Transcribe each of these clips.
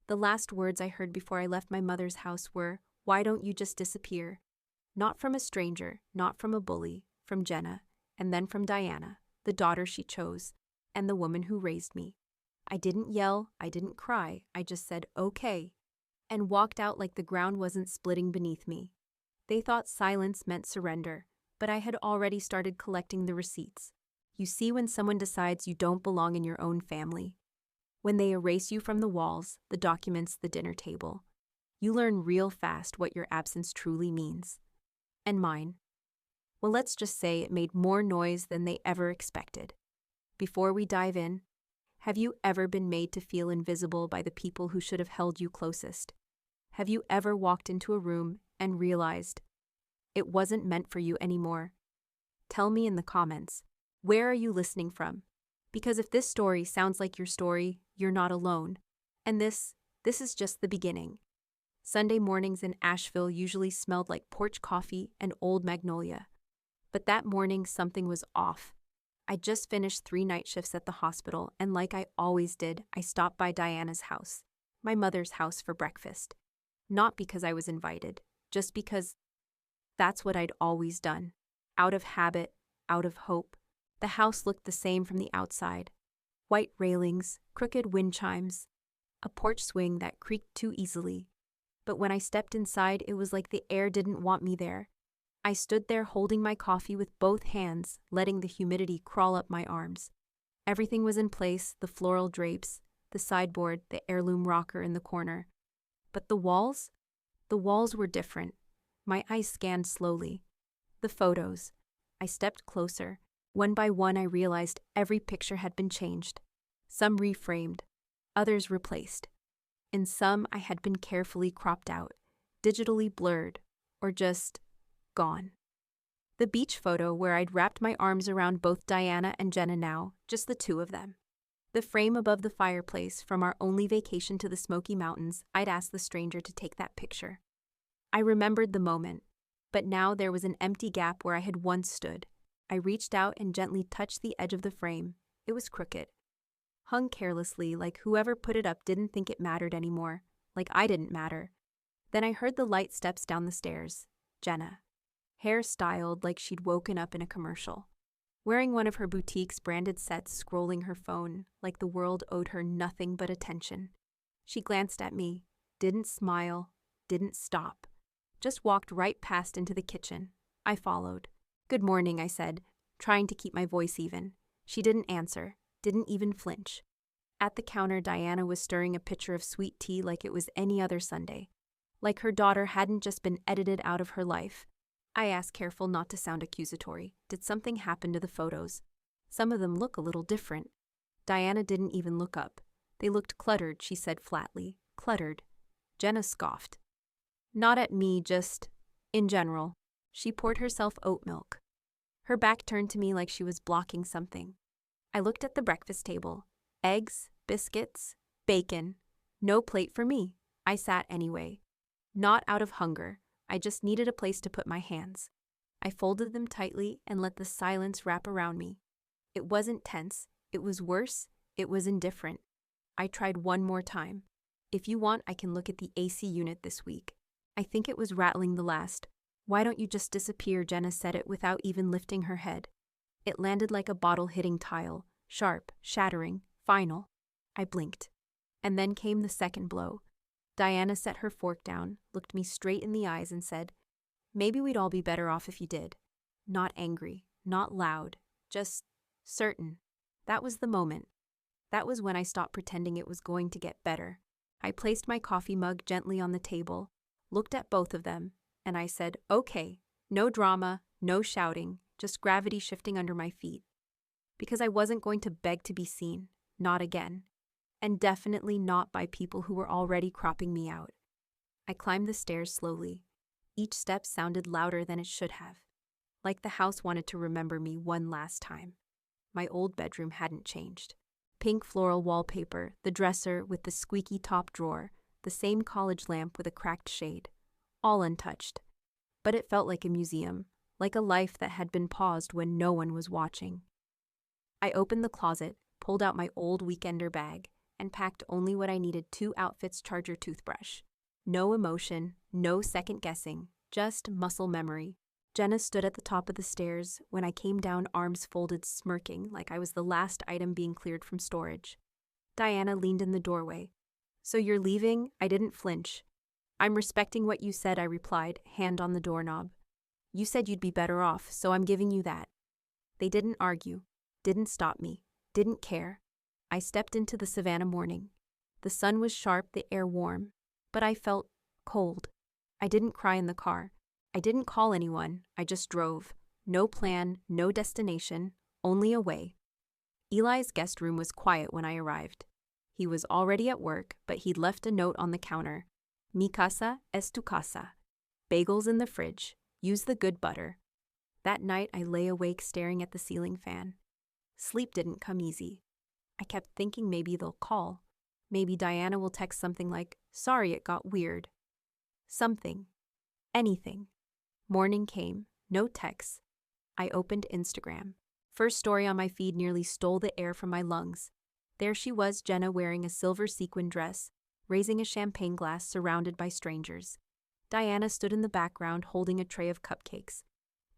The last words I heard before I left my mother's house were, "Why don't you just disappear?" Not from a stranger, not from a bully, from Jenna, and then from Diana, the daughter she chose, and the woman who raised me. I didn't yell, I didn't cry, I just said, "Okay," and walked out like the ground wasn't splitting beneath me. They thought silence meant surrender, but I had already started collecting the receipts. You see when someone decides you don't belong in your own family. When they erase you from the walls, the documents, the dinner table. You learn real fast what your absence truly means. And mine. Well, let's just say it made more noise than they ever expected. Before we dive in, have you ever been made to feel invisible by the people who should have held you closest? Have you ever walked into a room and realized it wasn't meant for you anymore? Tell me in the comments, where are you listening from? Because if this story sounds like your story, you're not alone. And this is just the beginning. Sunday mornings in Asheville usually smelled like porch coffee and old magnolia. But that morning, something was off. I just finished 3 night shifts at the hospital, and like I always did, I stopped by Diana's house, my mother's house, for breakfast. Not because I was invited, just because that's what I'd always done. Out of habit, out of hope. The house looked the same from the outside. White railings, crooked wind chimes, a porch swing that creaked too easily. But when I stepped inside, it was like the air didn't want me there. I stood there holding my coffee with both hands, letting the humidity crawl up my arms. Everything was in place, the floral drapes, the sideboard, the heirloom rocker in the corner. But the walls were different. My eyes scanned slowly. The photos. I stepped closer. One by one, I realized every picture had been changed. Some reframed, others replaced. In some, I had been carefully cropped out, digitally blurred, or just gone. The beach photo where I'd wrapped my arms around both Diana and Jenna now, just the 2 of them. The frame above the fireplace from our only vacation to the Smoky Mountains, I'd asked the stranger to take that picture. I remembered the moment, but now there was an empty gap where I had once stood. I reached out and gently touched the edge of the frame. It was crooked. Hung carelessly, like whoever put it up didn't think it mattered anymore, like I didn't matter. Then I heard the light steps down the stairs. Jenna. Hair styled like she'd woken up in a commercial. Wearing one of her boutique's branded sets, scrolling her phone, like the world owed her nothing but attention. She glanced at me, didn't smile, didn't stop. Just walked right past into the kitchen. I followed. "Good morning," I said, trying to keep my voice even. She didn't answer, didn't even flinch. At the counter, Diana was stirring a pitcher of sweet tea like it was any other Sunday. Like her daughter hadn't just been edited out of her life. I asked, careful not to sound accusatory, did something happen to the photos? Some of them look a little different. Diana didn't even look up. They looked cluttered, she said flatly. Cluttered. Jenna scoffed. Not at me, just in general. She poured herself oat milk. Her back turned to me like she was blocking something. I looked at the breakfast table. Eggs, biscuits, bacon. No plate for me. I sat anyway. Not out of hunger. I just needed a place to put my hands. I folded them tightly and let the silence wrap around me. It wasn't tense. It was worse. It was indifferent. I tried one more time. "If you want, I can look at the AC unit this week." I think it was rattling the last. "Why don't you just disappear?" Jenna said it without even lifting her head. It landed like a bottle hitting tile. Sharp, shattering, final. I blinked. And then came the second blow. Diana set her fork down, looked me straight in the eyes and said, "Maybe we'd all be better off if you did." Not angry, not loud, just certain. That was the moment. That was when I stopped pretending it was going to get better. I placed my coffee mug gently on the table, looked at both of them, and I said, "Okay, no drama, no shouting, just gravity shifting under my feet." Because I wasn't going to beg to be seen, not again. And definitely not by people who were already cropping me out. I climbed the stairs slowly. Each step sounded louder than it should have. Like the house wanted to remember me one last time. My old bedroom hadn't changed. Pink floral wallpaper, the dresser with the squeaky top drawer, the same college lamp with a cracked shade. All untouched. But it felt like a museum, like a life that had been paused when no one was watching. I opened the closet, pulled out my old weekender bag, and packed only what I needed: 2 outfits, charger, toothbrush. No emotion, no second guessing, just muscle memory. Jenna stood at the top of the stairs when I came down, arms folded, smirking like I was the last item being cleared from storage. Diana leaned in the doorway. "So you're leaving?" I didn't flinch. "I'm respecting what you said," I replied, hand on the doorknob. "You said you'd be better off, so I'm giving you that." They didn't argue, didn't stop me, didn't care. I stepped into the Savannah morning. The sun was sharp, the air warm, but I felt cold. I didn't cry in the car. I didn't call anyone, I just drove. No plan, no destination, only away. Eli's guest room was quiet when I arrived. He was already at work, but he'd left a note on the counter. "Mi casa es tu casa. Bagels in the fridge. Use the good butter." That night I lay awake staring at the ceiling fan. Sleep didn't come easy. I kept thinking maybe they'll call. Maybe Diana will text something like, "Sorry it got weird." Something. Anything. Morning came. No texts. I opened Instagram. First story on my feed nearly stole the air from my lungs. There she was, Jenna, wearing a silver sequin dress, raising a champagne glass surrounded by strangers. Diana stood in the background holding a tray of cupcakes,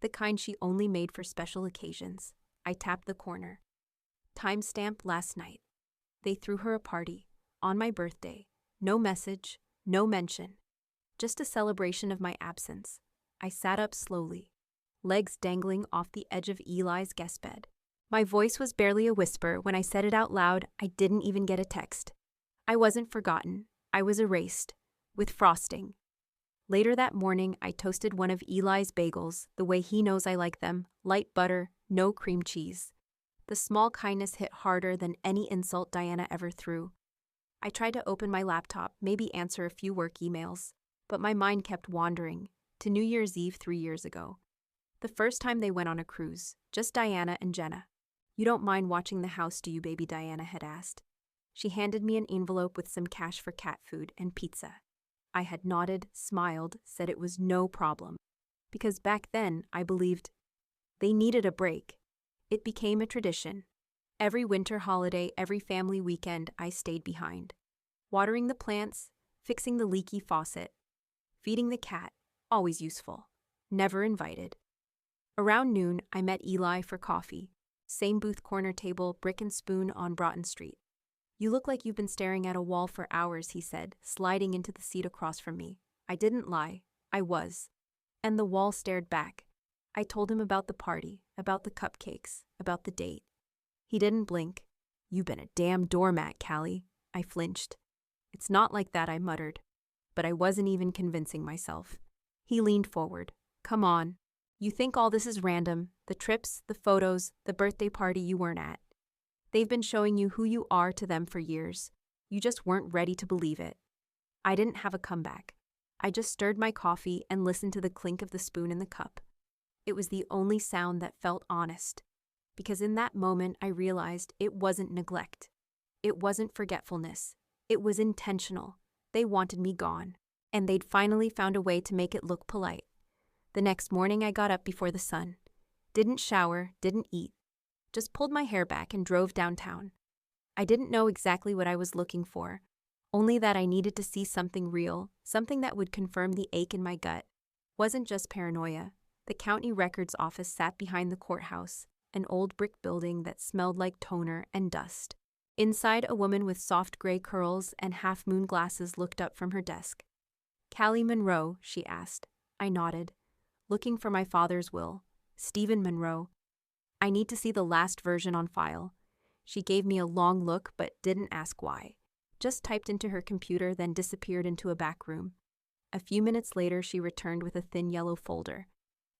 the kind she only made for special occasions. I tapped the corner. Timestamp last night. They threw her a party. On my birthday. No message, no mention. Just a celebration of my absence. I sat up slowly, legs dangling off the edge of Eli's guest bed. My voice was barely a whisper. When I said it out loud, I didn't even get a text. I wasn't forgotten. I was erased. With frosting. Later that morning, I toasted one of Eli's bagels, the way he knows I like them, light butter, no cream cheese. The small kindness hit harder than any insult Diana ever threw. I tried to open my laptop, maybe answer a few work emails, but my mind kept wandering to New Year's Eve 3 years ago. The first time they went on a cruise, just Diana and Jenna. "You don't mind watching the house, do you, baby?" Diana had asked. She handed me an envelope with some cash for cat food and pizza. I had nodded, smiled, said it was no problem. Because back then, I believed they needed a break. It became a tradition. Every winter holiday, every family weekend, I stayed behind. Watering the plants, fixing the leaky faucet, feeding the cat, always useful. Never invited. Around noon, I met Eli for coffee. Same booth, corner table, brick and spoon on Broughton Street. "You look like you've been staring at a wall for hours," he said, sliding into the seat across from me. I didn't lie. I was. And the wall stared back. I told him about the party, about the cupcakes, about the date. He didn't blink. "You've been a damn doormat, Callie." I flinched. "It's not like that," I muttered. But I wasn't even convincing myself. He leaned forward. "Come on. You think all this is random, the trips, the photos, the birthday party you weren't at. They've been showing you who you are to them for years. You just weren't ready to believe it." I didn't have a comeback. I just stirred my coffee and listened to the clink of the spoon in the cup. It was the only sound that felt honest, because in that moment I realized it wasn't neglect. It wasn't forgetfulness. It was intentional. They wanted me gone, and they'd finally found a way to make it look polite. The next morning I got up before the sun. Didn't shower, didn't eat. Just pulled my hair back and drove downtown. I didn't know exactly what I was looking for, only that I needed to see something real, something that would confirm the ache in my gut. Wasn't just paranoia. The county records office sat behind the courthouse, an old brick building that smelled like toner and dust. Inside, a woman with soft gray curls and half-moon glasses looked up from her desk. "Callie Monroe," she asked. I nodded. "Looking for my father's will. Stephen Monroe. I need to see the last version on file." She gave me a long look but didn't ask why. Just typed into her computer, then disappeared into a back room. A few minutes later, she returned with a thin yellow folder.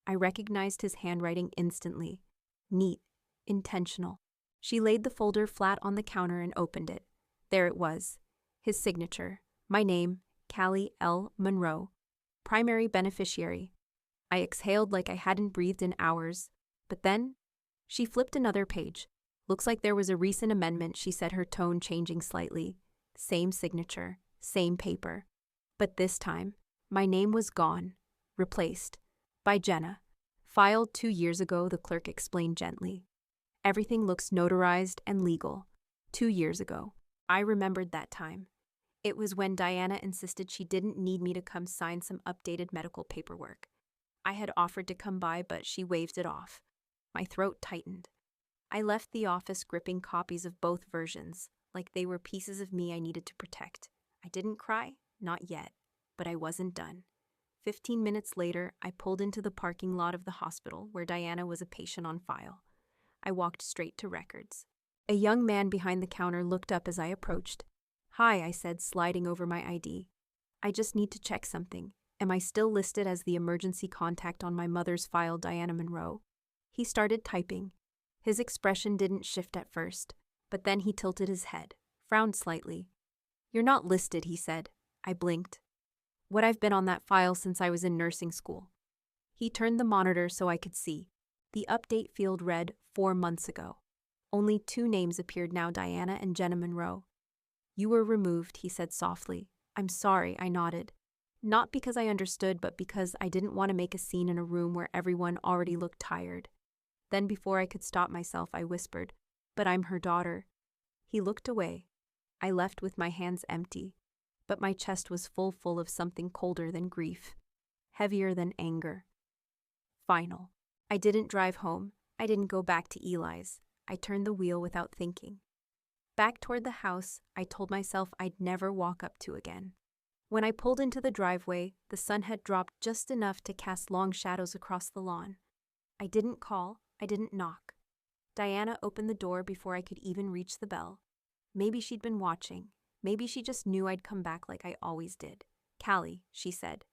I recognized his handwriting instantly. Neat. Intentional. She laid the folder flat on the counter and opened it. There it was. His signature. My name, Callie L. Monroe. Primary beneficiary. I exhaled like I hadn't breathed in hours. But then, she flipped another page. "Looks like there was a recent amendment," she said, her tone changing slightly. Same signature. Same paper. But this time, my name was gone. Replaced. By Jenna. "Filed 2 years ago," the clerk explained gently. "Everything looks notarized and legal. 2 years ago." I remembered that time. It was when Diana insisted she didn't need me to come sign some updated medical paperwork. I had offered to come by, but she waved it off. My throat tightened. I left the office gripping copies of both versions, like they were pieces of me I needed to protect. I didn't cry, not yet, but I wasn't done. 15 minutes later, I pulled into the parking lot of the hospital where Diana was a patient on file. I walked straight to records. A young man behind the counter looked up as I approached. "Hi," I said, sliding over my ID. "I just need to check something. Am I still listed as the emergency contact on my mother's file, Diana Monroe?" He started typing. His expression didn't shift at first, but then he tilted his head, frowned slightly. "You're not listed," he said. I blinked. "What, I've been on that file since I was in nursing school." He turned the monitor so I could see. The update field read 4 months ago. Only 2 names appeared now, Diana and Jenna Monroe. "You were removed," he said softly. "I'm sorry," I nodded. Not because I understood, but because I didn't want to make a scene in a room where everyone already looked tired. Then before I could stop myself, I whispered, "But I'm her daughter." He looked away. I left with my hands empty, but my chest was full of something colder than grief, heavier than anger. Final. I didn't drive home. I didn't go back to Eli's. I turned the wheel without thinking. Back toward the house I told myself I'd never walk up to again. When I pulled into the driveway, the sun had dropped just enough to cast long shadows across the lawn. I didn't call. I didn't knock. Diana opened the door before I could even reach the bell. Maybe she'd been watching. Maybe she just knew I'd come back like I always did. "Callie," she said.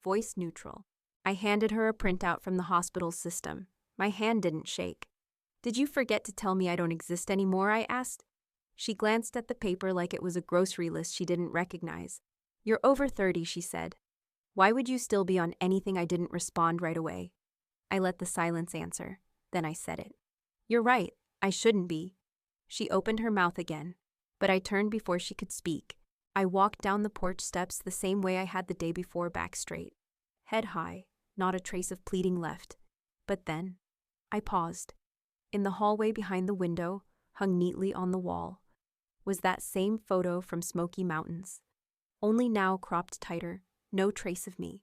Voice neutral. I handed her a printout from the hospital's system. My hand didn't shake. "Did you forget to tell me I don't exist anymore?" I asked. She glanced at the paper like it was a grocery list she didn't recognize. "You're over 30, she said. "Why would you still be on anything?" I didn't respond right away. I let the silence answer. Then I said it. "You're right. I shouldn't be." She opened her mouth again, but I turned before she could speak. I walked down the porch steps the same way I had the day before, back straight. Head high, not a trace of pleading left. But then, I paused. In the hallway behind the window, hung neatly on the wall, was that same photo from Smoky Mountains. Only now cropped tighter, no trace of me.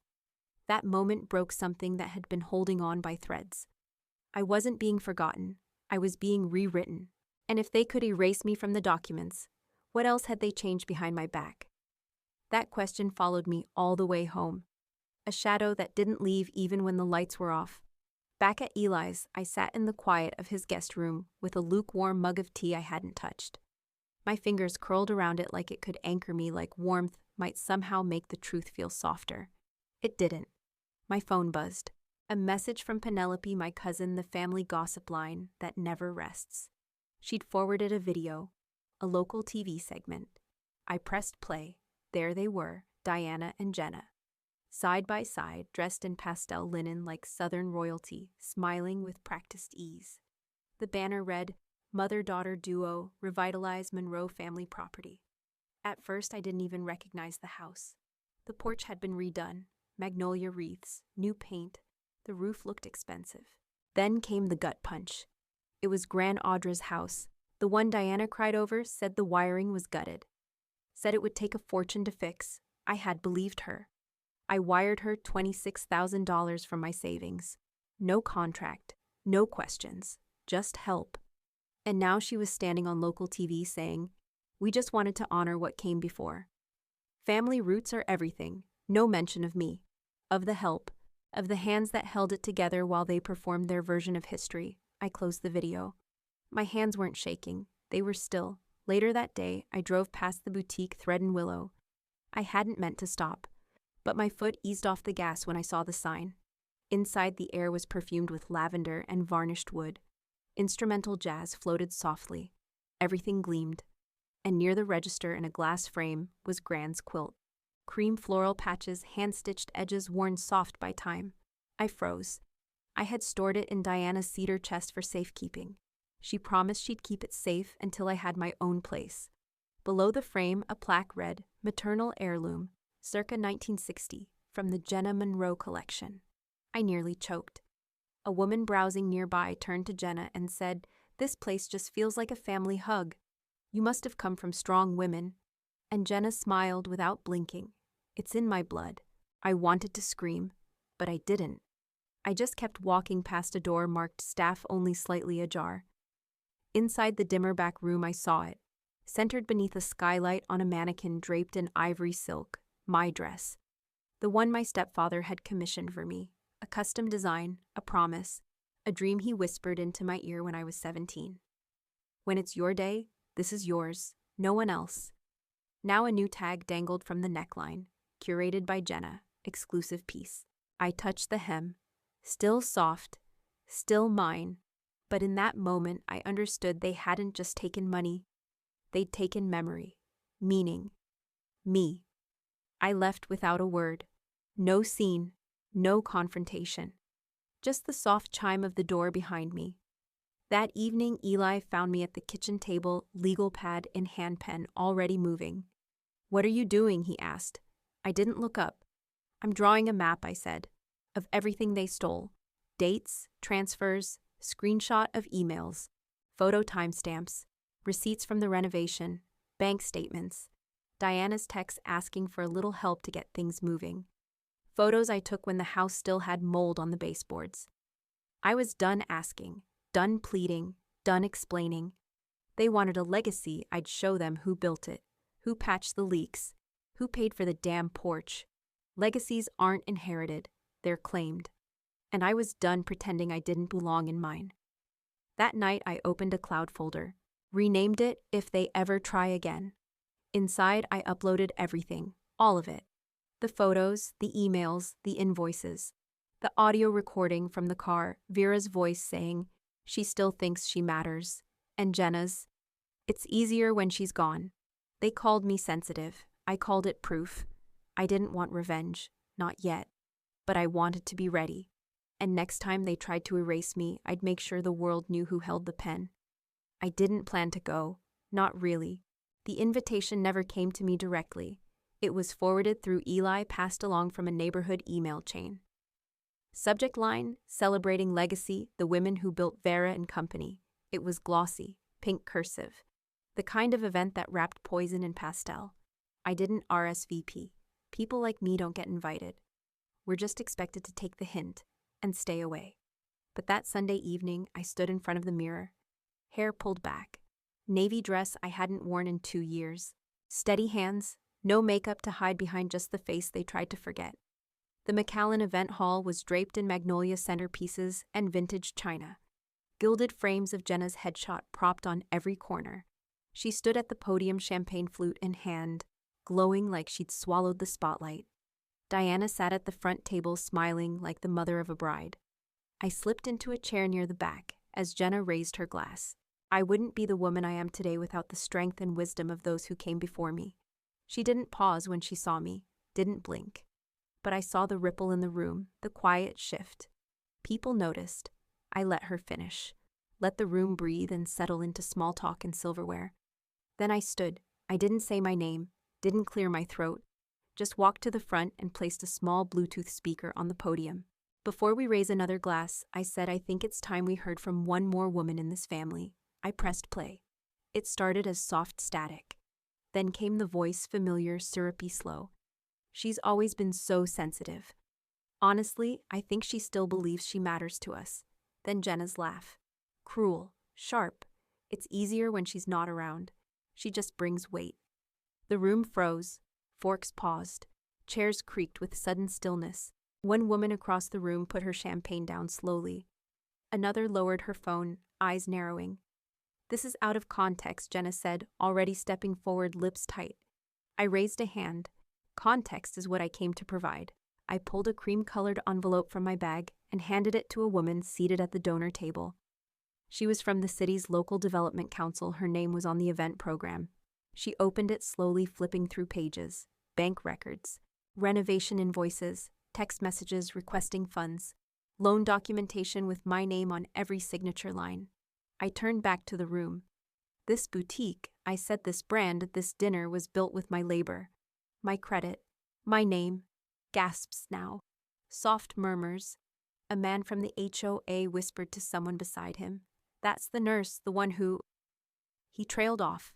That moment broke something that had been holding on by threads. I wasn't being forgotten. I was being rewritten. And if they could erase me from the documents, what else had they changed behind my back? That question followed me all the way home. A shadow that didn't leave even when the lights were off. Back at Eli's, I sat in the quiet of his guest room with a lukewarm mug of tea I hadn't touched. My fingers curled around it like it could anchor me, like warmth might somehow make the truth feel softer. It didn't. My phone buzzed. A message from Penelope, my cousin, the family gossip line that never rests. She'd forwarded a video, a local TV segment. I pressed play. There they were, Diana and Jenna. Side by side, dressed in pastel linen like Southern royalty, smiling with practiced ease. The banner read, "Mother-daughter duo, revitalize Monroe family property." At first, I didn't even recognize the house. The porch had been redone, magnolia wreaths, new paint. The roof looked expensive. Then came the gut punch. It was Grand Audra's house. The one Diana cried over, said the wiring was gutted. Said it would take a fortune to fix. I had believed her. I wired her $26,000 from my savings. No contract, no questions, just help. And now she was standing on local TV saying, "We just wanted to honor what came before." Family roots are everything. No mention of me, of the help, of the hands that held it together while they performed their version of history. I closed the video. My hands weren't shaking. They were still. Later that day, I drove past the boutique Thread and Willow. I hadn't meant to stop, but my foot eased off the gas when I saw the sign. Inside, the air was perfumed with lavender and varnished wood. Instrumental jazz floated softly. Everything gleamed. And near the register in a glass frame was Grand's quilt. Cream floral patches, hand-stitched edges worn soft by time. I froze. I had stored it in Diana's cedar chest for safekeeping. She promised she'd keep it safe until I had my own place. Below the frame, a plaque read, "Maternal Heirloom, circa 1960, from the Jenna Monroe collection." I nearly choked. A woman browsing nearby turned to Jenna and said, "This place just feels like a family hug." You must have come from strong women. And Jenna smiled without blinking. It's in my blood. I wanted to scream, but I didn't. I just kept walking past a door marked staff only slightly ajar. Inside the dimmer back room I saw it, centered beneath a skylight on a mannequin draped in ivory silk, my dress. The one my stepfather had commissioned for me, a custom design, a promise, a dream he whispered into my ear when I was 17. When it's your day, this is yours, no one else. Now a new tag dangled from the neckline, curated by Jenna, exclusive piece. I touched the hem, still soft, still mine, but in that moment I understood they hadn't just taken money, they'd taken memory, meaning, me. I left without a word, no scene, no confrontation, just the soft chime of the door behind me. That evening, Eli found me at the kitchen table, legal pad and handpen already moving. "What are you doing?" he asked. I didn't look up. "I'm drawing a map," I said, "of everything they stole. Dates, transfers, screenshot of emails, photo timestamps, receipts from the renovation, bank statements, Diana's text asking for a little help to get things moving, photos I took when the house still had mold on the baseboards." I was done asking, done pleading, done explaining. They wanted a legacy. I'd show them who built it, who patched the leaks, who paid for the damn porch. Legacies aren't inherited, they're claimed. And I was done pretending I didn't belong in mine. That night I opened a cloud folder, renamed it "If They Ever Try Again." Inside I uploaded everything, all of it. The photos, the emails, the invoices, the audio recording from the car, Vera's voice saying, "She still thinks she matters," and Jenna's, "It's easier when she's gone." They called me sensitive. I called it proof. I didn't want revenge, not yet, but I wanted to be ready. And next time they tried to erase me, I'd make sure the world knew who held the pen. I didn't plan to go, not really. The invitation never came to me directly. It was forwarded through Eli, passed along from a neighborhood email chain. Subject line, "Celebrating Legacy, the women who built Vera and Company." It was glossy, pink cursive, the kind of event that wrapped poison in pastel. I didn't RSVP. People like me don't get invited. We're just expected to take the hint and stay away. But that Sunday evening, I stood in front of the mirror, hair pulled back, navy dress I hadn't worn in 2 years, steady hands, no makeup to hide behind just the face they tried to forget. The McAllen event hall was draped in magnolia centerpieces and vintage china, gilded frames of Jenna's headshot propped on every corner. She stood at the podium, champagne flute in hand, glowing like she'd swallowed the spotlight. Diana sat at the front table, smiling like the mother of a bride. I slipped into a chair near the back as Jenna raised her glass. I wouldn't be the woman I am today without the strength and wisdom of those who came before me. She didn't pause when she saw me, didn't blink. But I saw the ripple in the room, the quiet shift. People noticed. I let her finish. Let the room breathe and settle into small talk and silverware. Then I stood. I didn't say my name, didn't clear my throat, just walked to the front and placed a small Bluetooth speaker on the podium. "Before we raise another glass," I said, "I think it's time we heard from one more woman in this family." I pressed play. It started as soft static. Then came the voice, familiar, syrupy, slow. "She's always been so sensitive. Honestly, I think she still believes she matters to us." Then Jenna's laugh. Cruel, sharp. It's easier when she's not around. She just brings weight. The room froze. Forks paused. Chairs creaked with sudden stillness. One woman across the room put her champagne down slowly. Another lowered her phone, eyes narrowing. "This is out of context," Jenna said, already stepping forward, lips tight. I raised a hand. Context is what I came to provide. I pulled a cream-colored envelope from my bag and handed it to a woman seated at the donor table. She was from the city's local development council. Her name was on the event program. She opened it slowly, flipping through pages. Bank records, renovation invoices, text messages requesting funds, loan documentation with my name on every signature line. I turned back to the room. "This boutique," I said, "this brand, this dinner was built with my labor. My credit, my name." Gasps now. Soft murmurs. A man from the HOA whispered to someone beside him, "That's the nurse, the one who—" He trailed off.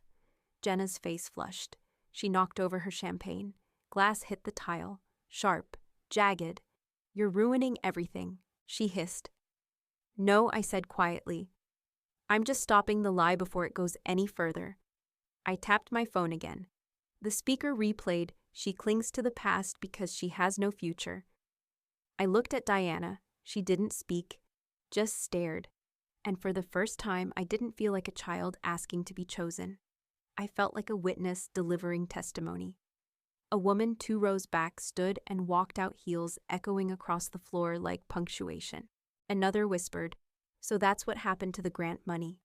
Jenna's face flushed. She knocked over her champagne. Glass hit the tile. Sharp. Jagged. "You're ruining everything," she hissed. "No," I said quietly. "I'm just stopping the lie before it goes any further." I tapped my phone again. The speaker replayed, "She clings to the past because she has no future." I looked at Diana. She didn't speak, just stared. And for the first time, I didn't feel like a child asking to be chosen. I felt like a witness delivering testimony. A woman 2 rows back stood and walked out, heels echoing across the floor like punctuation. Another whispered, "So that's what happened to the grant money."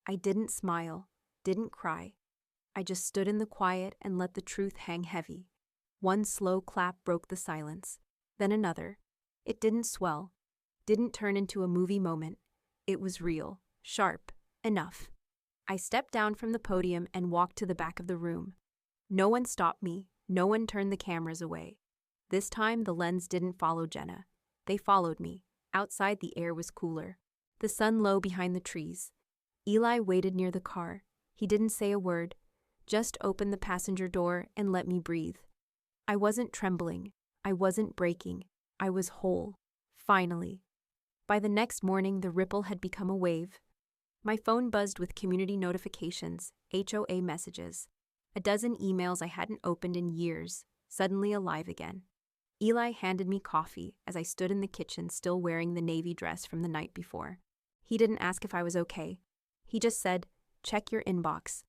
I didn't smile, didn't cry. I just stood in the quiet and let the truth hang heavy. One slow clap broke the silence, then another. It didn't swell, didn't turn into a movie moment. It was real, sharp, enough. I stepped down from the podium and walked to the back of the room. No one stopped me, no one turned the cameras away. This time the lens didn't follow Jenna. They followed me. Outside the air was cooler, the sun low behind the trees. Eli waited near the car. He didn't say a word, just opened the passenger door and let me breathe. I wasn't trembling. I wasn't breaking. I was whole. Finally. By the next morning, the ripple had become a wave. My phone buzzed with community notifications, HOA messages. A dozen emails I hadn't opened in years, suddenly alive again. Eli handed me coffee as I stood in the kitchen still wearing the navy dress from the night before. He didn't ask if I was okay. He just said, "Check your inbox."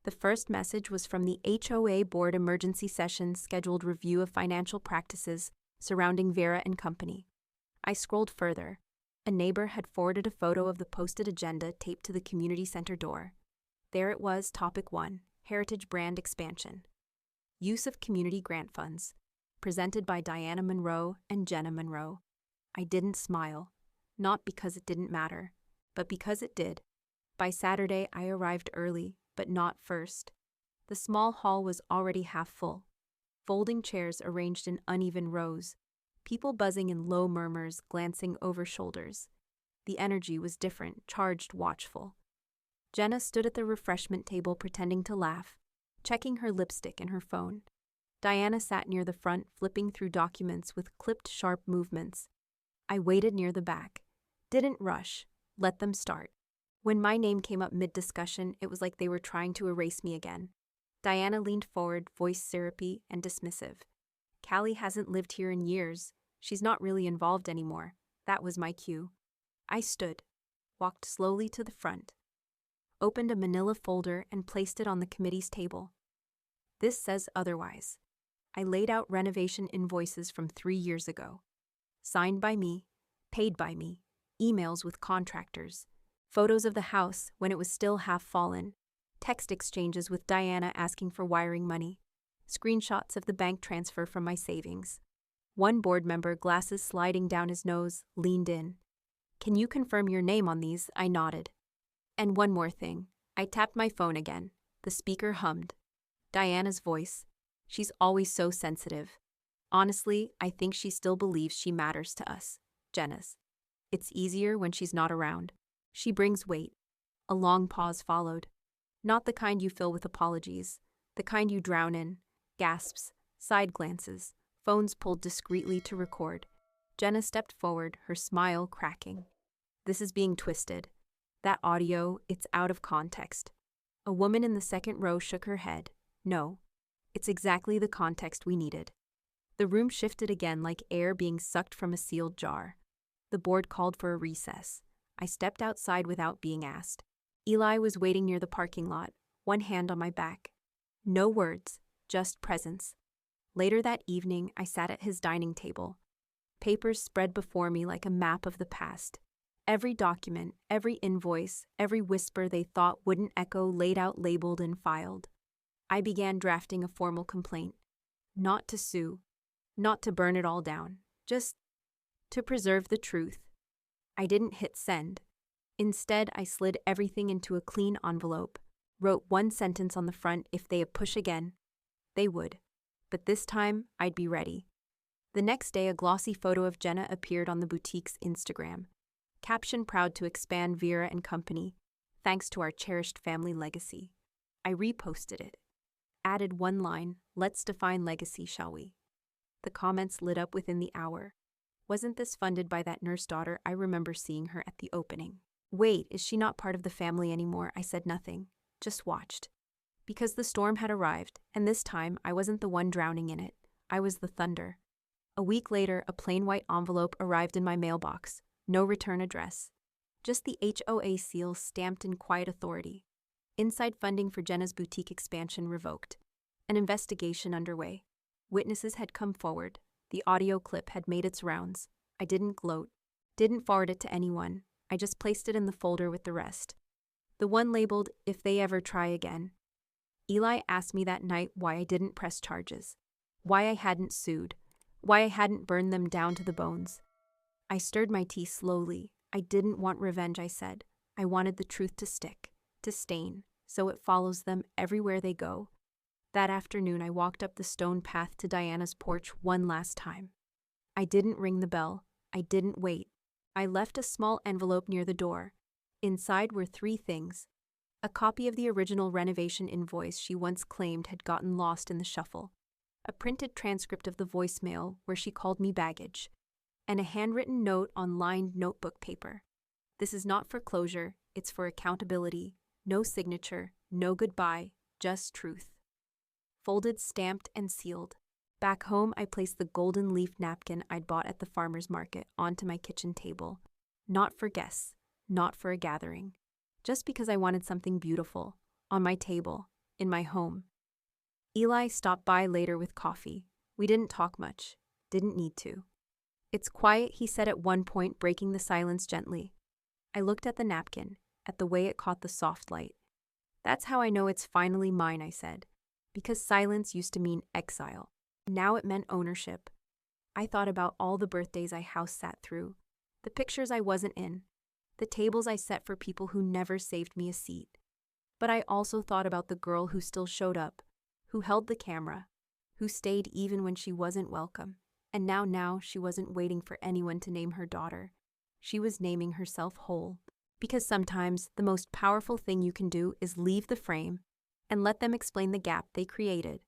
The first message was from the HOA board emergency session scheduled review of financial practices surrounding Vera and Company. I scrolled further. A neighbor had forwarded a photo of the posted agenda taped to the community center door. There it was, Topic 1, Heritage Brand Expansion. Use of Community Grant Funds. Presented by Diana Monroe and Jenna Monroe. I didn't smile. Not because it didn't matter, but because it did. By Saturday, I arrived early, but not first. The small hall was already half full. Folding chairs arranged in uneven rows. People buzzing in low murmurs, glancing over shoulders. The energy was different, charged, watchful. Jenna stood at the refreshment table pretending to laugh, checking her lipstick and her phone. Diana sat near the front, flipping through documents with clipped, sharp movements. I waited near the back. Didn't rush. Let them start. When my name came up mid-discussion, it was like they were trying to erase me again. Diana leaned forward, voice syrupy and dismissive. "Callie hasn't lived here in years. She's not really involved anymore." That was my cue. I stood, walked slowly to the front, opened a manila folder and placed it on the committee's table. "This says otherwise." I laid out renovation invoices from 3 years ago. Signed by me, paid by me, emails with contractors, photos of the house when it was still half fallen, text exchanges with Diana asking for wiring money, screenshots of the bank transfer from my savings. One board member, glasses sliding down his nose, leaned in. "Can you confirm your name on these?" I nodded. "And one more thing." I tapped my phone again. The speaker hummed. Diana's voice. She's always so sensitive. Honestly, I think she still believes she matters to us, Jenna's. It's easier when she's not around. She brings weight. A long pause followed. Not the kind you fill with apologies, the kind you drown in. Gasps, side glances, phones pulled discreetly to record. Jenna stepped forward, her smile cracking. "This is being twisted. That audio, it's out of context." A woman in the second row shook her head. "No. It's exactly the context we needed." The room shifted again like air being sucked from a sealed jar. The board called for a recess. I stepped outside without being asked. Eli was waiting near the parking lot, one hand on my back. No words, just presence. Later that evening, I sat at his dining table. Papers spread before me like a map of the past. Every document, every invoice, every whisper they thought wouldn't echo laid out, labeled, and filed. I began drafting a formal complaint. Not to sue, not to burn it all down, just to preserve the truth. I didn't hit send. Instead, I slid everything into a clean envelope, wrote one sentence on the front: if they push again, they would. But this time, I'd be ready. The next day, a glossy photo of Jenna appeared on the boutique's Instagram. Caption: proud to expand Vera and Company, thanks to our cherished family legacy. I reposted it. Added one line, "Let's define legacy, shall we?" The comments lit up within the hour. Wasn't this funded by that nurse daughter? I remember seeing her at the opening. Wait, is she not part of the family anymore? I said nothing, just watched. Because the storm had arrived, and this time I wasn't the one drowning in it. I was the thunder. A week later, a plain white envelope arrived in my mailbox. No return address. Just the HOA seal stamped in quiet authority. Inside funding for Jenna's boutique expansion revoked. An investigation underway. Witnesses had come forward. The audio clip had made its rounds. I didn't gloat. Didn't forward it to anyone. I just placed it in the folder with the rest. The one labeled, "If they ever try again." Eli asked me that night why I didn't press charges. Why I hadn't sued. Why I hadn't burned them down to the bones. I stirred my tea slowly. I didn't want revenge, I said. I wanted the truth to stick, to stain, so it follows them everywhere they go. That afternoon, I walked up the stone path to Diana's porch one last time. I didn't ring the bell. I didn't wait. I left a small envelope near the door. Inside were 3 things. A copy of the original renovation invoice she once claimed had gotten lost in the shuffle. A printed transcript of the voicemail where she called me baggage. And a handwritten note on lined notebook paper. This is not for closure, it's for accountability. No signature, no goodbye, just truth. Folded, stamped, and sealed. Back home, I placed the golden leaf napkin I'd bought at the farmer's market onto my kitchen table. Not for guests, not for a gathering. Just because I wanted something beautiful, on my table, in my home. Eli stopped by later with coffee. We didn't talk much, didn't need to. "It's quiet," he said at one point, breaking the silence gently. I looked at the napkin, at the way it caught the soft light. "That's how I know it's finally mine," I said. Because silence used to mean exile. Now it meant ownership. I thought about all the birthdays I house sat through, the pictures I wasn't in, the tables I set for people who never saved me a seat. But I also thought about the girl who still showed up, who held the camera, who stayed even when she wasn't welcome. And now she wasn't waiting for anyone to name her daughter. She was naming herself whole. Because sometimes the most powerful thing you can do is leave the frame and let them explain the gap they created.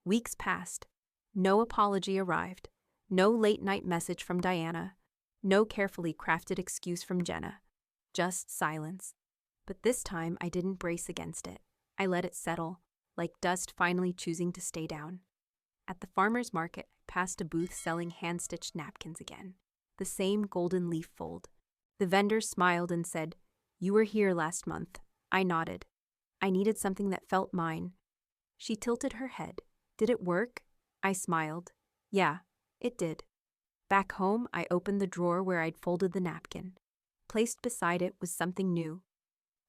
Weeks passed. No apology arrived. No late-night message from Diana. No carefully crafted excuse from Jenna. Just silence. But this time I didn't brace against it. I let it settle, like dust finally choosing to stay down. At the farmer's market, I passed a booth selling hand-stitched napkins again. The same golden leaf fold. The vendor smiled and said, "You were here last month." I nodded. I needed something that felt mine. She tilted her head. "Did it work?" I smiled. "Yeah, it did." Back home, I opened the drawer where I'd folded the napkin. Placed beside it was something new.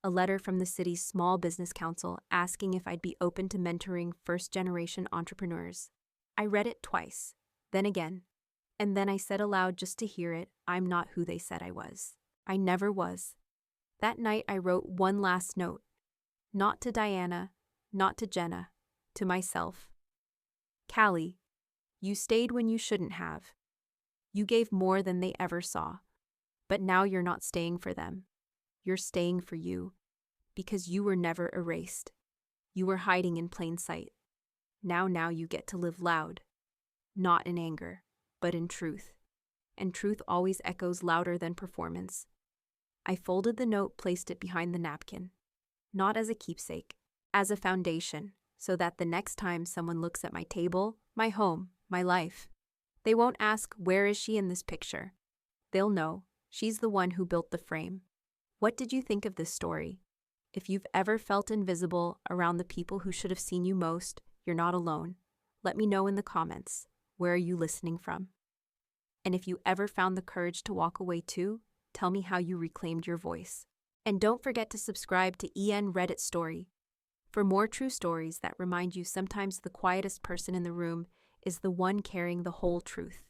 A letter from the city's Small Business Council asking if I'd be open to mentoring first-generation entrepreneurs. I read it twice, then again. And then I said aloud just to hear it, "I'm not who they said I was. I never was." That night I wrote one last note. Not to Diana, not to Jenna, to myself. "Callie, you stayed when you shouldn't have. You gave more than they ever saw. But now you're not staying for them. You're staying for you. Because you were never erased. You were hiding in plain sight. Now you get to live loud. Not in anger, but in truth. And truth always echoes louder than performance." I folded the note, placed it behind the napkin. Not as a keepsake, as a foundation, so that the next time someone looks at my table, my home, my life, they won't ask, "Where is she in this picture?" They'll know, she's the one who built the frame. What did you think of this story? If you've ever felt invisible around the people who should have seen you most, you're not alone. Let me know in the comments. Where are you listening from? And if you ever found the courage to walk away too, tell me how you reclaimed your voice. And don't forget to subscribe to EN Reddit Story for more true stories that remind you sometimes the quietest person in the room is the one carrying the whole truth.